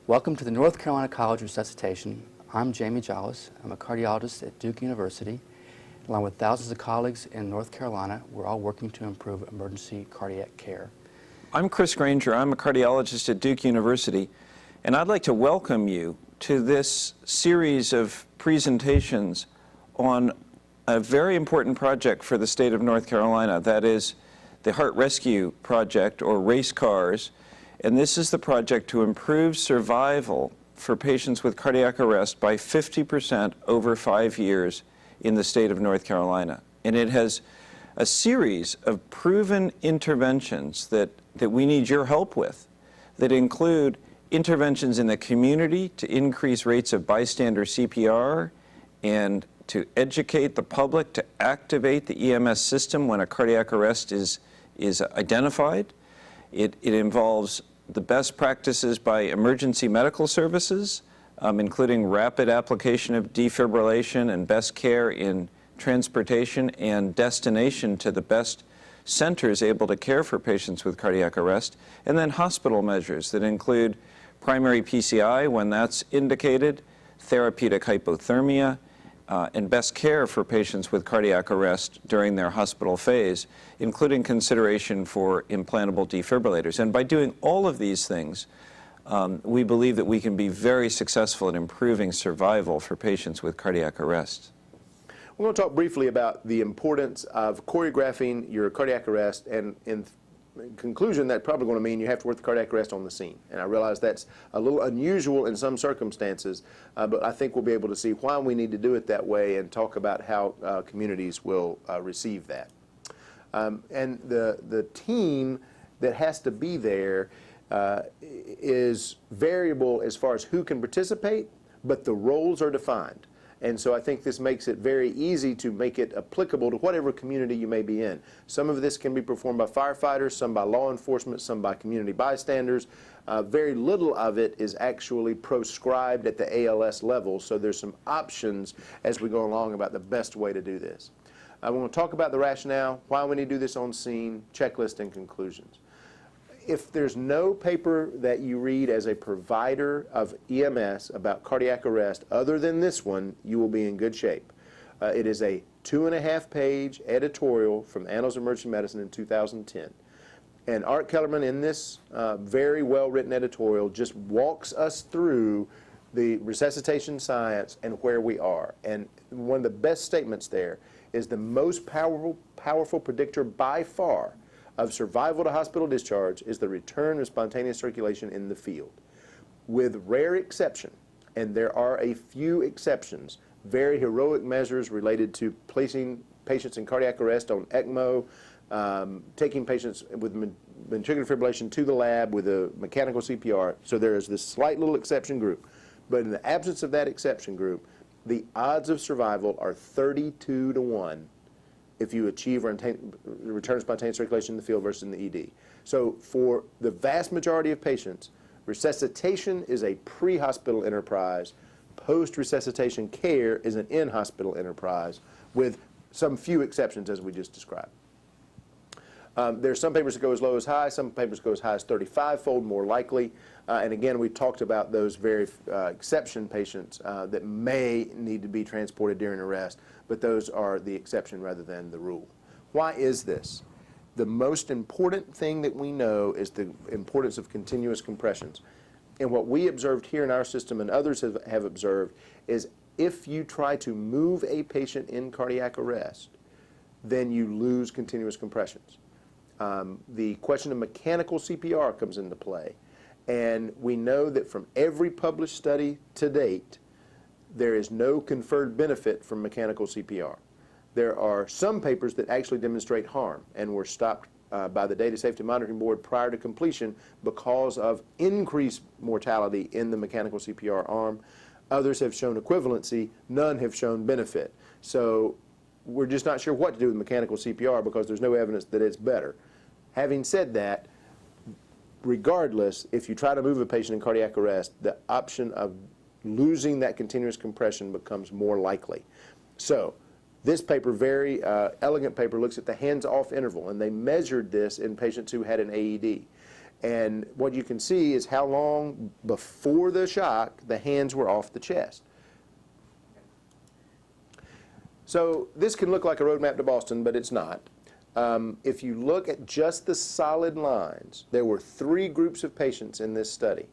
Welcome to the North Carolina College Resuscitation. I'm Jamie Jollis. I'm a cardiologist at Duke University. Along with thousands of colleagues in North Carolina, we're all working to improve emergency cardiac care. I'm Chris Granger. I'm a cardiologist at Duke University, and I'd like to welcome you to this series of presentations on a very important project for the state of North Carolina. That is the Heart Rescue Project, or RACE CARS. And this is the project to improve survival for patients with cardiac arrest by 50% over 5 years in the state of North Carolina. And it has a series of proven interventions that we need your help with, that include interventions in the community to increase rates of bystander CPR and to educate the public to activate the EMS system when a cardiac arrest is identified. It involves the best practices by emergency medical services, including rapid application of defibrillation and best care in transportation and destination to the best centers able to care for patients with cardiac arrest, and then hospital measures that include primary PCI when that's indicated, therapeutic hypothermia, and best care for patients with cardiac arrest during their hospital phase, including consideration for implantable defibrillators. And by doing all of these things, we believe that we can be very successful in improving survival for patients with cardiac arrest. We're going to talk briefly about the importance of choreographing your cardiac arrest, and in conclusion, that's probably going to mean you have to work the cardiac arrest on the scene. And I realize that's a little unusual in some circumstances, but I think we'll be able to see why we need to do it that way and talk about how communities will receive that. And the team that has to be there is variable as far as who can participate, but the roles are defined. And so I think this makes it very easy to make it applicable to whatever community you may be in. Some of this can be performed by firefighters, some by law enforcement, some by community bystanders. Very little of it is actually proscribed at the ALS level, so there's some options as we go along about the best way to do this. I want to talk about the rationale, why we need to do this on scene, checklist, and conclusions. If there's no paper that you read as a provider of EMS about cardiac arrest other than this one, you will be in good shape. It is a 2.5-page editorial from Annals of Emergency Medicine in 2010. And Art Kellerman, in this very well-written editorial, just walks us through the resuscitation science and where we are. And one of the best statements there is the most powerful predictor by far of survival to hospital discharge is the return of spontaneous circulation in the field. With rare exception, and there are a few exceptions, very heroic measures related to placing patients in cardiac arrest on ECMO, taking patients with ventricular fibrillation to the lab with a mechanical CPR. So there is this slight little exception group. But in the absence of that exception group, the odds of survival are 32 to 1 if you achieve return spontaneous circulation in the field versus in the ED. So for the vast majority of patients, resuscitation is a pre-hospital enterprise. Post-resuscitation care is an in-hospital enterprise, with some few exceptions as we just described. There's some papers that go as low as high, some papers go as high as 35-fold more likely. And again, we talked about those very exception patients that may need to be transported during arrest, but those are the exception rather than the rule. Why is this? The most important thing that we know is the importance of continuous compressions. And what we observed here in our system and others have observed is if you try to move a patient in cardiac arrest, then you lose continuous compressions. The question of mechanical CPR comes into play. And we know that from every published study to date, there is no conferred benefit from mechanical CPR. There are some papers that actually demonstrate harm and were stopped by the Data Safety Monitoring Board prior to completion because of increased mortality in the mechanical CPR arm. Others have shown equivalency, none have shown benefit. So we're just not sure what to do with mechanical CPR because there's no evidence that it's better. Having said that, regardless, if you try to move a patient in cardiac arrest, the option of losing that continuous compression becomes more likely. So this paper, very elegant paper, looks at the hands-off interval, and they measured this in patients who had an AED. And what you can see is how long before the shock the hands were off the chest. So this can look like a roadmap to Boston, but it's not. If you look at just the solid lines, there were 3 groups of patients in this study.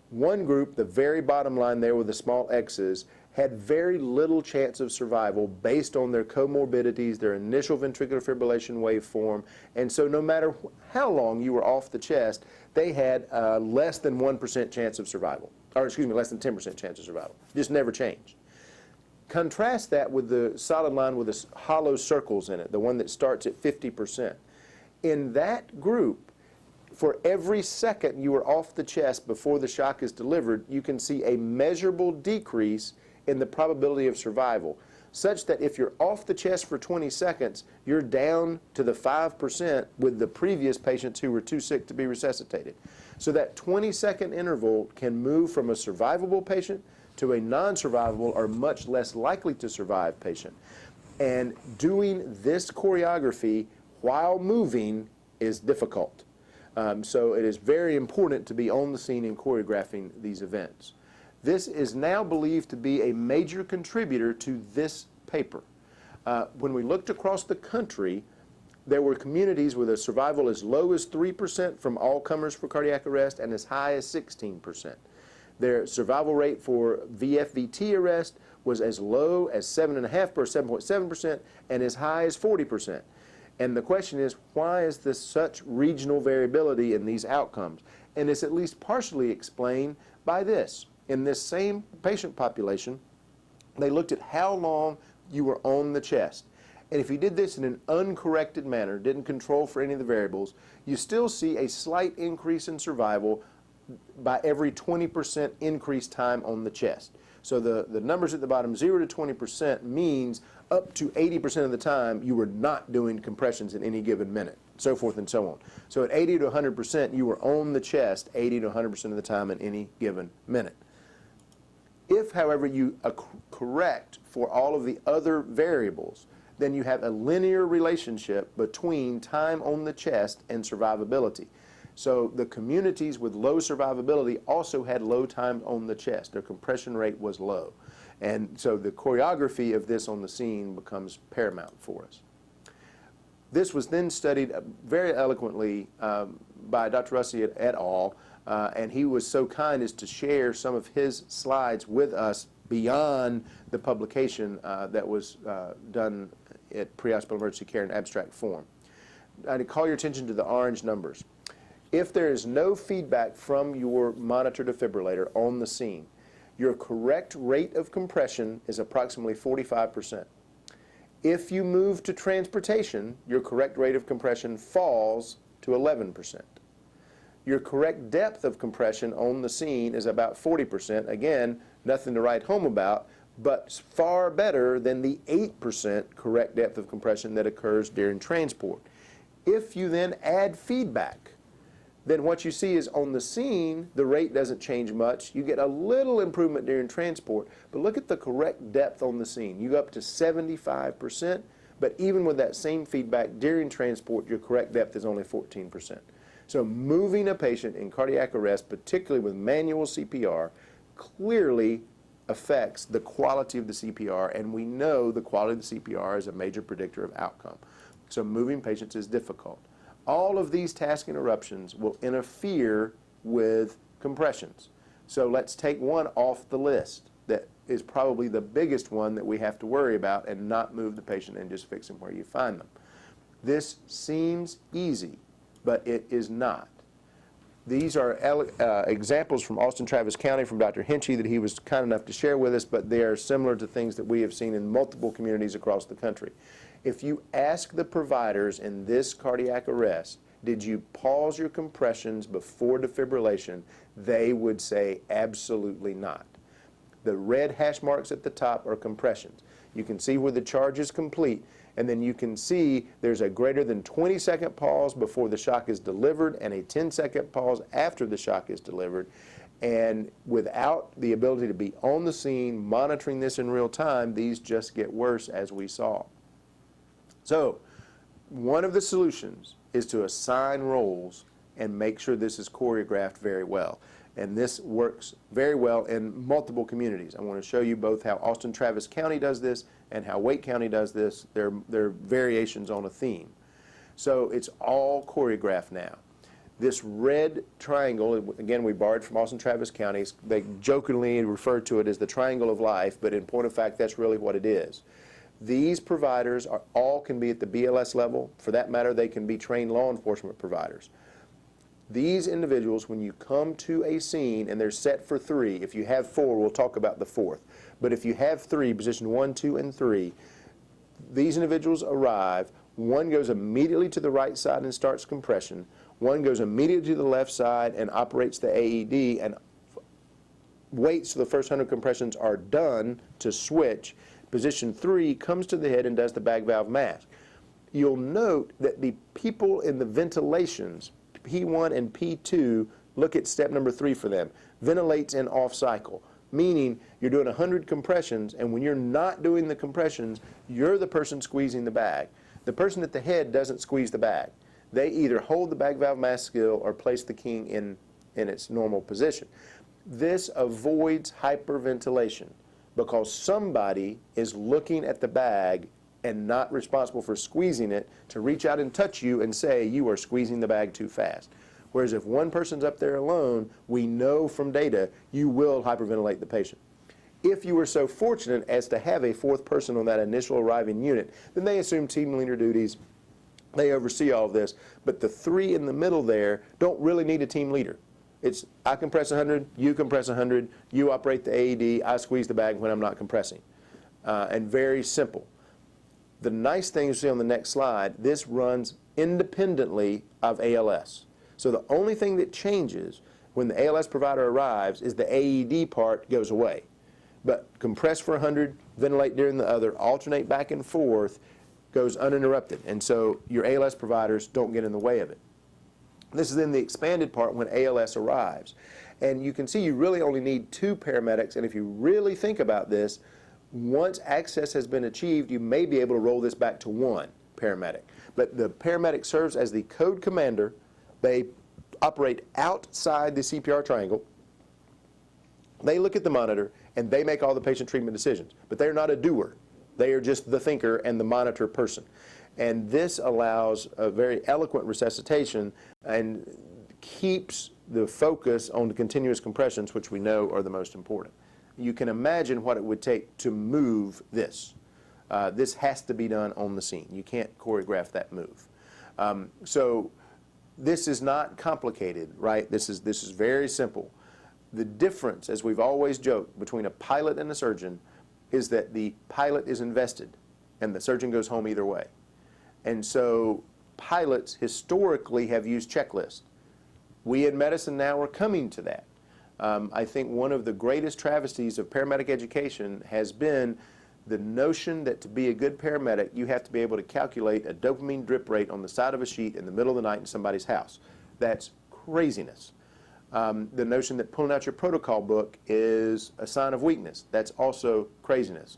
One group, the very bottom line there with the small X's, had very little chance of survival based on their comorbidities, their initial ventricular fibrillation waveform, and so no matter how long you were off the chest, they had less than 1% chance of survival, or excuse me, less than 10% chance of survival. Just never changed. Contrast that with the solid line with the hollow circles in it, the one that starts at 50%. In that group, for every second you are off the chest before the shock is delivered, you can see a measurable decrease in the probability of survival, such that if you're off the chest for 20 seconds, you're down to the 5% with the previous patients who were too sick to be resuscitated. So that 20-second interval can move from a survivable patient to a non-survivable or much less likely to survive patient. And doing this choreography while moving is difficult. So it is very important to be on the scene and choreographing these events. This is now believed to be a major contributor to this paper. When we looked across the country, there were communities with a survival as low as 3% from all comers for cardiac arrest and as high as 16%. Their survival rate for VFVT arrest was as low as 7.5% or 7.7% and as high as 40%. And the question is, why is there such regional variability in these outcomes? And it's at least partially explained by this. In this same patient population, they looked at how long you were on the chest. And if you did this in an uncorrected manner, didn't control for any of the variables, you still see a slight increase in survival by every 20% increased time on the chest. So the numbers at the bottom, 0 to 20%, means up to 80% of the time you were not doing compressions in any given minute, so forth and so on. So at 80 to 100%, you were on the chest 80 to 100% of the time in any given minute. If, however, you correct for all of the other variables, then you have a linear relationship between time on the chest and survivability. So the communities with low survivability also had low time on the chest. Their compression rate was low. And so the choreography of this on the scene becomes paramount for us. This was then studied very eloquently by Dr. Russi et al., and he was so kind as to share some of his slides with us beyond the publication that was done at pre-hospital emergency care in abstract form. I'd call your attention to the orange numbers. If there is no feedback from your monitor defibrillator on the scene, your correct rate of compression is approximately 45%. If you move to transportation, your correct rate of compression falls to 11%. Your correct depth of compression on the scene is about 40%. Again, nothing to write home about, but far better than the 8% correct depth of compression that occurs during transport. If you then add feedback, then what you see is on the scene, the rate doesn't change much. You get a little improvement during transport, but look at the correct depth on the scene. You go up to 75%, but even with that same feedback during transport, your correct depth is only 14%. So moving a patient in cardiac arrest, particularly with manual CPR, clearly affects the quality of the CPR, and we know the quality of the CPR is a major predictor of outcome. So moving patients is difficult. All of these task interruptions will interfere with compressions. So let's take one off the list that is probably the biggest one that we have to worry about and not move the patient and just fix them where you find them. This seems easy, but it is not. These are examples from Austin Travis County from Dr. Hinchy that he was kind enough to share with us, but they are similar to things that we have seen in multiple communities across the country. If you ask the providers in this cardiac arrest, did you pause your compressions before defibrillation, they would say absolutely not. The red hash marks at the top are compressions. You can see where the charge is complete, and then you can see there's a greater than 20-second pause before the shock is delivered and a 10-second pause after the shock is delivered. And without the ability to be on the scene, monitoring this in real time, these just get worse, as we saw. So one of the solutions is to assign roles and make sure this is choreographed very well. And this works very well in multiple communities. I want to show you both how Austin Travis County does this and how Wake County does this. They're variations on a theme. So it's all choreographed now. This red triangle, again, we borrowed from Austin Travis counties. They jokingly refer to it as the triangle of life, but in point of fact, that's really what it is. These providers all can be at the BLS level. For that matter, they can be trained law enforcement providers. These individuals, when you come to a scene and they're set for 3, if you have 4, we'll talk about the 4th. But if you have 3, position 1, 2, and 3, these individuals arrive. One goes immediately to the right side and starts compression. One goes immediately to the left side and operates the AED and waits till the first 100 compressions are done to switch. Position 3 comes to the head and does the bag valve mask. You'll note that the people in the ventilations, P1 and P2, look at step number 3 for them. Ventilates in off cycle, meaning you're doing 100 compressions, and when you're not doing the compressions, you're the person squeezing the bag. The person at the head doesn't squeeze the bag. They either hold the bag valve mask skill or place the king in its normal position. This avoids hyperventilation because somebody is looking at the bag and not responsible for squeezing it to reach out and touch you and say you are squeezing the bag too fast. Whereas if one person's up there alone, we know from data you will hyperventilate the patient. If you were so fortunate as to have a 4th person on that initial arriving unit, then they assume team leader duties. They oversee all of this, but the 3 in the middle there don't really need a team leader. It's I compress 100, you compress 100, you operate the AED, I squeeze the bag when I'm not compressing. And very simple. The nice thing you see on the next slide, this runs independently of ALS. So the only thing that changes when the ALS provider arrives is the AED part goes away. But compress for 100, ventilate during the other, alternate back and forth, goes uninterrupted. And so your ALS providers don't get in the way of it. This is in the expanded part when ALS arrives. And you can see you really only need 2 paramedics. And if you really think about this, once access has been achieved, you may be able to roll this back to 1 paramedic. But the paramedic serves as the code commander. They operate outside the CPR triangle. They look at the monitor and they make all the patient treatment decisions. But they're not a doer. They are just the thinker and the monitor person. And this allows a very eloquent resuscitation and keeps the focus on the continuous compressions, which we know are the most important. You can imagine what it would take to move this. This has to be done on the scene. You can't choreograph that move. So this is not complicated, right? This is very simple. The difference, as we've always joked, between a pilot and a surgeon is that the pilot is invested and the surgeon goes home either way. And so pilots historically have used checklists. We in medicine now are coming to that. I think one of the greatest travesties of paramedic education has been the notion that to be a good paramedic, you have to be able to calculate a dopamine drip rate on the side of a sheet in the middle of the night in somebody's house. That's craziness. The notion that pulling out your protocol book is a sign of weakness. That's also craziness.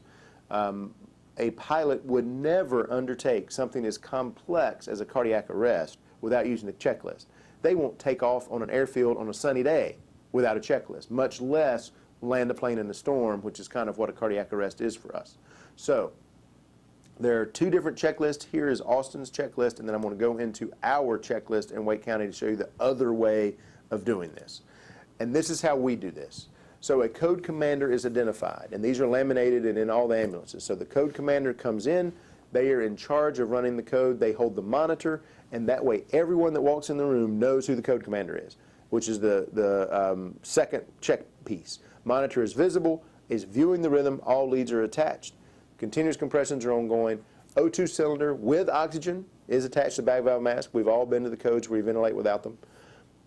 A pilot would never undertake something as complex as a cardiac arrest without using a checklist. They won't take off on an airfield on a sunny day without a checklist, much less land a plane in a storm, which is kind of what a cardiac arrest is for us. So there are 2 different checklists. Here is Austin's checklist, and then I'm going to go into our checklist in Wake County to show you the other way of doing this. And this is how we do this. So a code commander is identified, and these are laminated and in all the ambulances. So the code commander comes in, they are in charge of running the code, they hold the monitor, and that way everyone that walks in the room knows who the code commander is, which is the second check piece. Monitor is visible, is viewing the rhythm, all leads are attached, continuous compressions are ongoing, O2 cylinder with oxygen is attached to the bag valve mask. We've all been to the codes where you ventilate without them.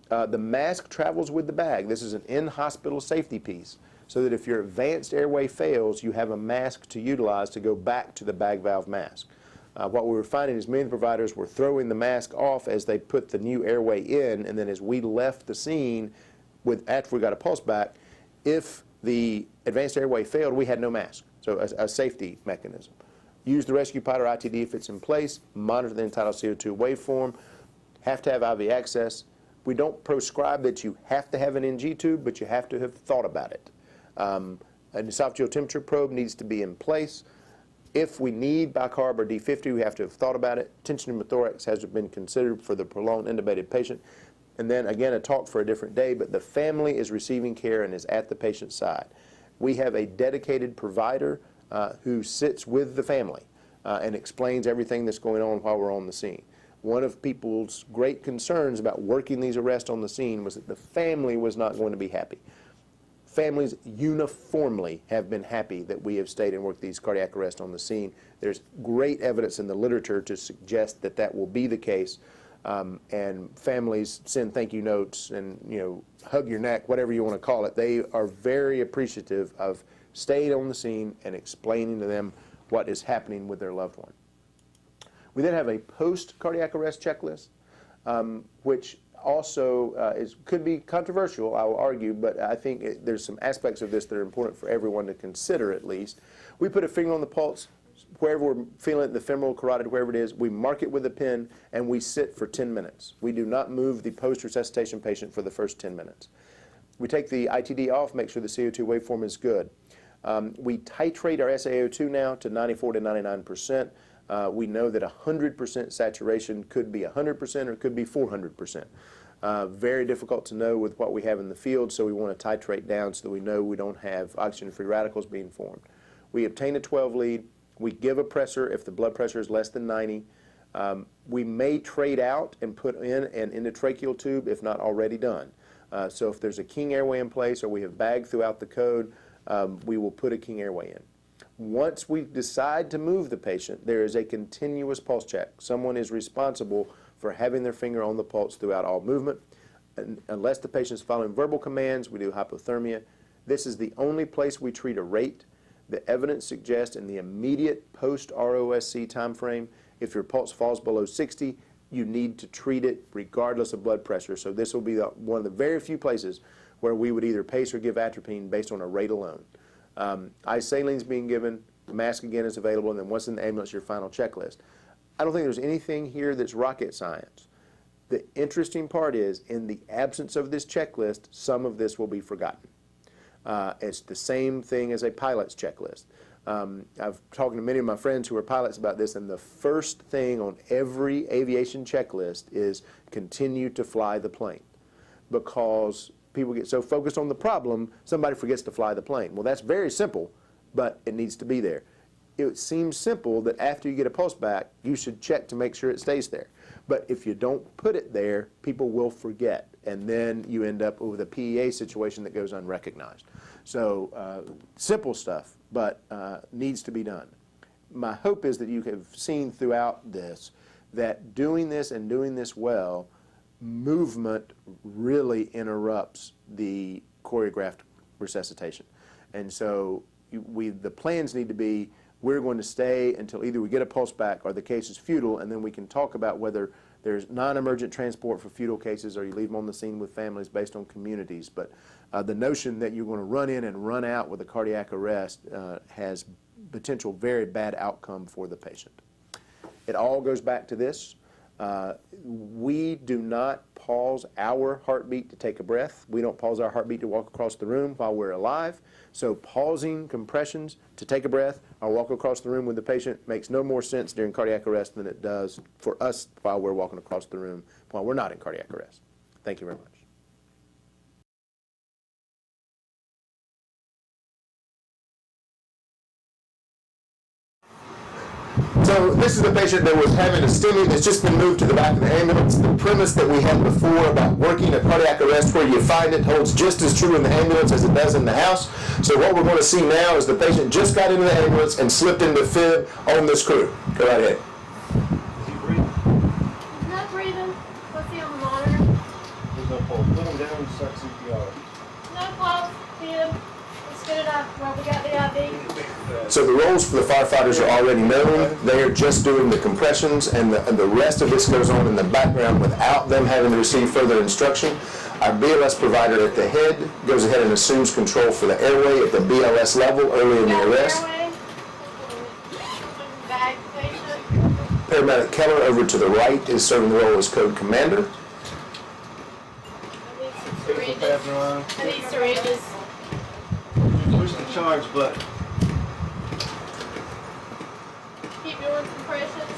The mask travels with the bag. This is an in-hospital safety piece, so that if your advanced airway fails, you have a mask to utilize to go back to the bag valve mask. What we were finding is many of the providers were throwing the mask off as they put the new airway in, and then as we left the scene, after we got a pulse back, if the advanced airway failed, we had no mask, so a safety mechanism. Use the rescue pod or ITD if it's in place, monitor the entitled CO2 waveform, have to have IV access. We don't prescribe that you have to have an NG tube, but you have to have thought about it. An esophageal temperature probe needs to be in place. If we need bicarb or D50, we have to have thought about it. Tension pneumothorax has been considered for the prolonged intubated patient. And then again, a talk for a different day, but the family is receiving care and is at the patient's side. We have a dedicated provider who sits with the family and explains everything that's going on while we're on the scene. One of people's great concerns about working these arrests on the scene was that the family was not going to be happy. Families uniformly have been happy that we have stayed and worked these cardiac arrests on the scene. There's great evidence in the literature to suggest that that will be the case. And families send thank you notes and, you know, hug your neck, whatever you want to call it. They are very appreciative of staying on the scene and explaining to them what is happening with their loved one. We then have a post-cardiac arrest checklist, which also could be controversial, I will argue, but I think there's some aspects of this that are important for everyone to consider at least. We put a finger on the pulse, wherever we're feeling it, the femoral, carotid, wherever it is, we mark it with a pen and we sit for 10 minutes. We do not move the post-resuscitation patient for the first 10 minutes. We take the ITD off, make sure the CO2 waveform is good. We titrate our SaO2 now to 94 to 99%. We know that 100% saturation could be 100% or it could be 400%. Very difficult to know with what we have in the field, so we want to titrate down so that we know we don't have oxygen-free radicals being formed. We obtain a 12 lead. We give a pressor if the blood pressure is less than 90. We may trade out and put in an endotracheal tube if not already done. So if there's a King airway in place or we have bagged throughout the code, we will put a King airway in. Once we decide to move the patient, there is a continuous pulse check. Someone is responsible for having their finger on the pulse throughout all movement. And unless the patient is following verbal commands, we do hypothermia. This is the only place we treat a rate. The evidence suggests in the immediate post-ROSC time frame, if your pulse falls below 60, you need to treat it regardless of blood pressure. So this will be one of the very few places where we would either pace or give atropine based on a rate alone. Ice is being given, the mask again is available, and then once in the ambulance, your final checklist. I don't think there's anything here that's rocket science. The interesting part is, in the absence of this checklist, some of this will be forgotten. It's the same thing as a pilot's checklist. I've talked to many of my friends who are pilots about this, and the first thing on every aviation checklist is continue to fly the plane, because people get so focused on the problem, somebody forgets to fly the plane. Well, that's very simple, but it needs to be there. It seems simple that after you get a pulse back, you should check to make sure it stays there. But if you don't put it there, people will forget, and then you end up with a PEA situation that goes unrecognized. So simple stuff, but needs to be done. My hope is that you have seen throughout this that doing this and doing this well, movement really interrupts the choreographed resuscitation. And so the plans need to be, we're going to stay until either we get a pulse back or the case is futile, and then we can talk about whether there's non-emergent transport for futile cases or you leave them on the scene with families based on communities. But the notion that you're going to run in and run out with a cardiac arrest has potential very bad outcome for the patient. It all goes back to this. We do not pause our heartbeat to take a breath. We don't pause our heartbeat to walk across the room while we're alive. So pausing compressions to take a breath or walk across the room with the patient makes no more sense during cardiac arrest than it does for us while we're walking across the room while we're not in cardiac arrest. Thank you very much. So this is the patient that was having a STEMI that's just been moved to the back of the ambulance. The premise that we had before about working a cardiac arrest where you find it holds just as true in the ambulance as it does in the house. So what we're going to see now is the patient just got into the ambulance and slipped into fib on this crew. Go right ahead. Is he breathing? He's not breathing. Let's see on the monitor. There's no pulse. Put him down and start CPR. No pulse. Fib. Let's get it up. Well, we got the IV. So the roles for the firefighters are already known. They are just doing the compressions, and the rest of this goes on in the background without them having to receive further instruction. Our BLS provider at the head goes ahead and assumes control for the airway at the BLS level early in the arrest. Bag patient. Paramedic Keller over to the right is serving the role as code commander. passing around. I need syringes. Push the charge button. Keep doing compressions.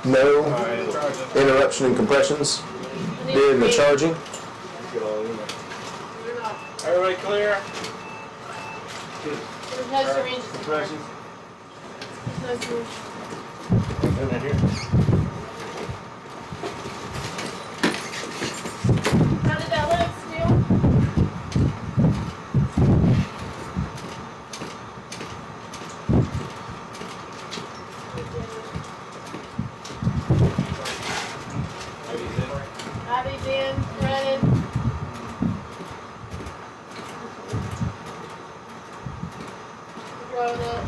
No Alright. interruption and compressions I need during the three. charging. Get all in there. They're not. Everybody clear? There's no syringes. Compressions. There's no syringes. In there here. How did that look still? IV's in, running. Blowing up.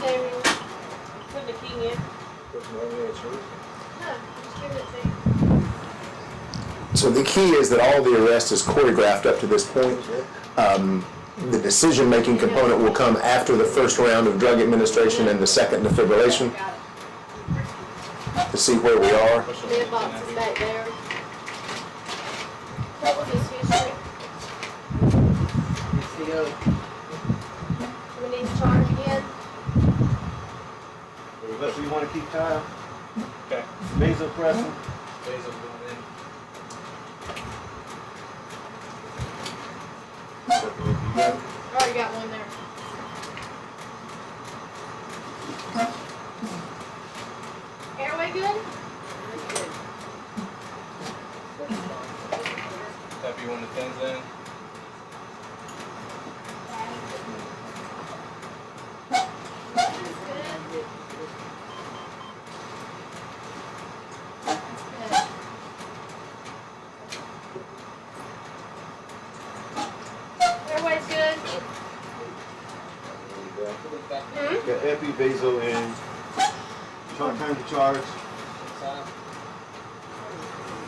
Sammy, put the key in. No, just give it to you. So the key is that all the arrest is choreographed up to this point. The decision-making component will come after the first round of drug administration and the second defibrillation to see where we are. Med box is back there. What was his history? Do we need to charge again? Vessel, you want to keep time? Okay. Vasopressin. Vaso going in. Already got one there. Airway good? Happy when the pin's in. Airway's good. Got epi, vaso, and time to charge.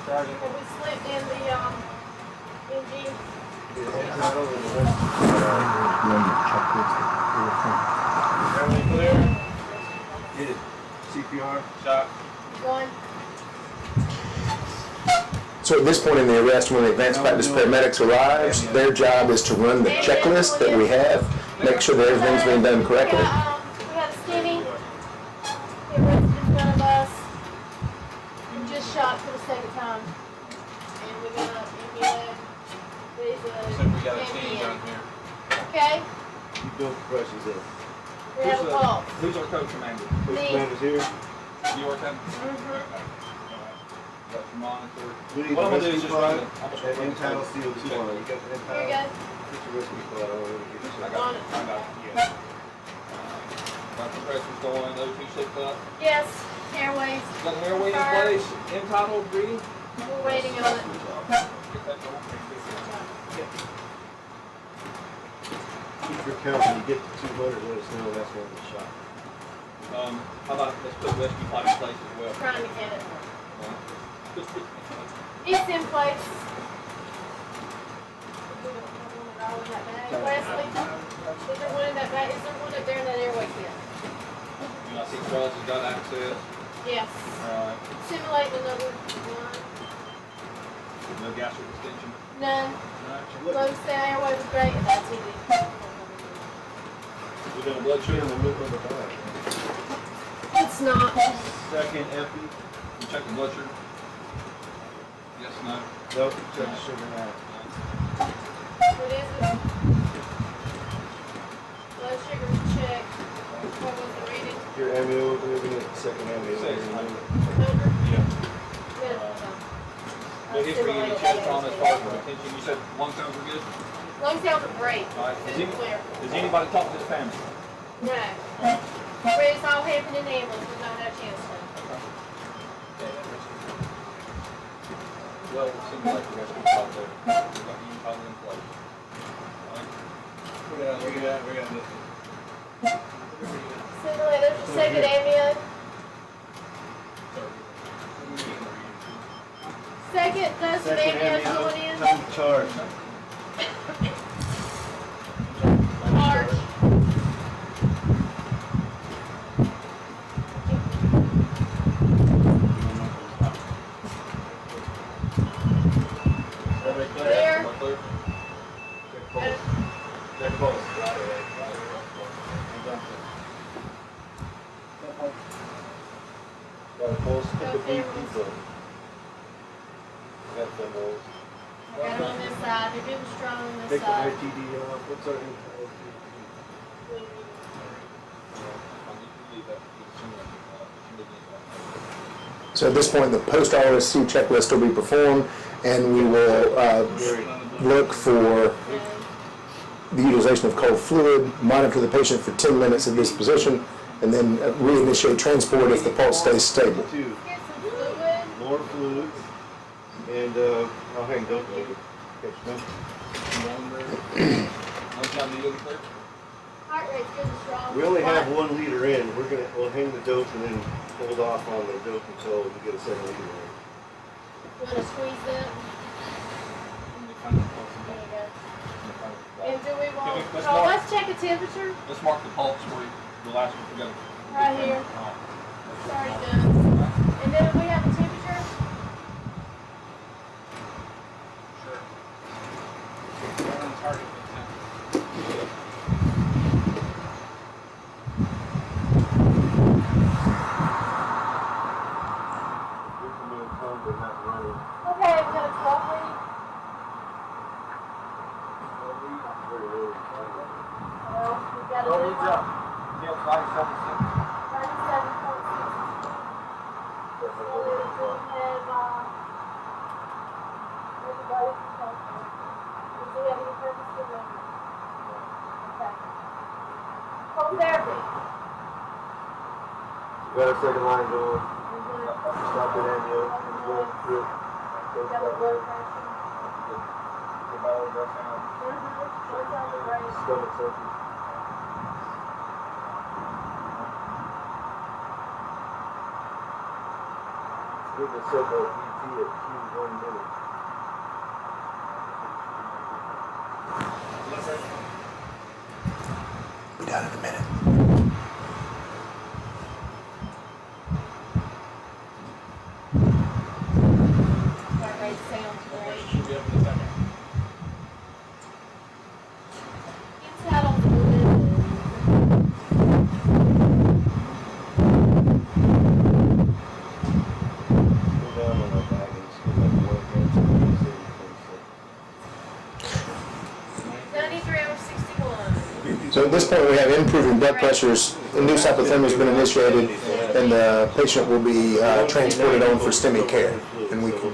Charging. Have we slipped in the NG? Everything clear? Get it. CPR. Shot. One. So at this point in the arrest, when the advanced practice paramedics arrives, their job is to run the checklist that we have, make sure that everything's being done correctly. We got a skinny. He arrested in front of us. We just shot for the second time. And we got ambulance. Except we got a change on here. Okay? Keep doing compressions in. We have a pulse. Who's our co-commander? First Me. commander's here. You are coming? Mm-hmm. Got your monitor. We need What I'm the gonna do is rescue just pod run it. I'm just and gonna end-tidal run it. seal this one. You got the Here you end-tidal? go. Get your rescue pod on. I got it. I got it. Yeah. Got the pressures going, those two hooked up. Yes. Airways. Got an airway in place, entitled breathing. We're waiting on it. Get that going. Keep your count. When you get to 200, let us know. That's when it's shot. How about let's put rescue pod in place as well. Trying to get it. It's in place. Wesley, is there one in that bag? Is there one up there in that airway kit? You know, I see Charles has got access. Yes. Alright. Simulate another one. No gastric extension. None. Alright. Low sound airway was great. That's easy. We're doing a blood sugar. It's not. Second epi. You check the blood sugar. Yes, no. Nope. Check the sugar now. What is it? Blood sugar check. What was the reading? Your ammo, moving it. Second ammo. Says 100. 100? Yeah. Good. What history you chest trauma as far as retention? You said lung sounds are good? Lung sounds are great. Alright. It's clear. Does anybody talk to the family? No. But it's all happened in the ambulance. We've not had a chance to. Well, it seems like the rescue pod there. We've got the pod in place. Alright. We got this. Second ambient. Second dose of ambient going in. Time to charge. March. Clear. Check pulse. Got a pulse, Go take a beat, cameras. keep going. Got them all. I got it on this side. They're getting strong on this Take the side. ITD off. What's our ITD? So at this point, the post-RSC checklist will be performed, and we will look for the utilization of cold fluid, monitor the patient for 10 minutes in this position, and then reinitiate transport if the pulse stays stable. Two, Get some fluid. more fluids, and I'll hang dope over. Okay, no. Heart rate's good and strong. We only have 1 liter in. We'll hang the dope and then hold off on the dope until we get a 2nd liter in. You want to squeeze it? There you go. And do we want, let's oh, mark- let's check the temperature Let's mark the pulse for you, the last one we got. right here. It's already done. And then we have a temperature. We can move home, but not running. Okay, we got a 12 lead. Very early. Well, we got a new one. 37.6. Cold therapy. We got a 2nd line going. Mhm. Stop it and you go through it. We got a blood pressure. Stomach What's on the right? Stomach circles. We're going to set the BT at Q1 minute. Be done in a minute. Heart rate sounds great. Should be up in a second. Inside on fluid. Go down on our back and just get like 1 hand to the city. 93/61. So at this point, we have improving blood pressures, induced hypothermia has been initiated, and the patient will be transported on for STEMI care, and we can